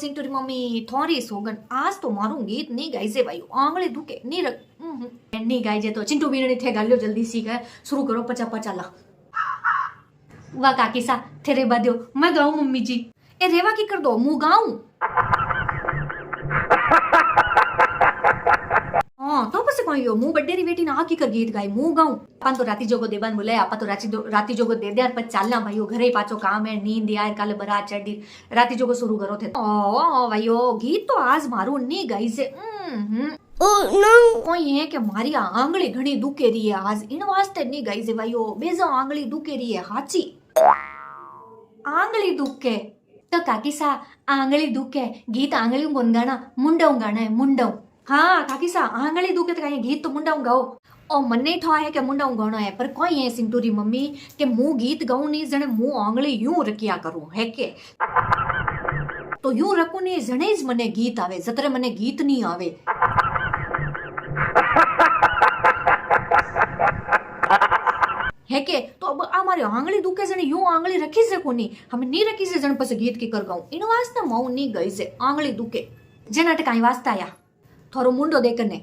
સિંટુરી mummy થોરી સોગન આજ તો મારું ગીત નહીં ગાઈ છે ભાઈ આંગળી દુખે નહીં नहीं गाई जे तो चिंटू बीननी थे गालियो जल्दी सी गए शुरू करो पचा पचा ला वाह काकी सा थे रेबा दो मैं गाऊं मम्मी जी ए रेवा की कर दो मुंह गाऊं हाँ तो बस कहियो मुंह बड्डे री बेटी ना की कर गीत गाई मुंह गाऊं अपन तो राती जोगो देबान बोले आपा तो राती जोगो दे दे पर चालना भाईयो घरे पाछो काम है नींद यार काले बरात चढ़ी राती जोगो शुरू करो थे ओ भाईयो गीत तो आज मारू नहीं गाई से कोई है कि मारी आंगળી ઘણી દુખે રહી है आज इन वास्ते नहीं गाई से भाईयो बेजा आंगળી દુખે રહી है हाची आंगળી दुखे तो काकी सा आंगળી दुखे गीत आंगળી गाना मुंडव गाना है मुंडव हाँ काकी सा आंगળી दुखे तो कहीं गीत तो मुंडव गाओ ओ मने ठो है कि मुंडव गाना है पर कोई है सिंटूरी मम्मी के मुंह गीत गाऊं नहीं जने मुंह आंगળી यूं रखिया करूं है के तो यूं रखूं नहीं जने ज मने गीत आवे जतरे मने गीत नहीं आवे है के तो अब हमारी आंगળી दुखे जने यूं आंगળી रखी से कोनी हमें नहीं रखी से जने पसे गीत की कर गाऊं इन वास्ते मऊ नहीं गई से आंगળી दुखे जेना टकाई वास्ता आया थोरो मुंडो देखने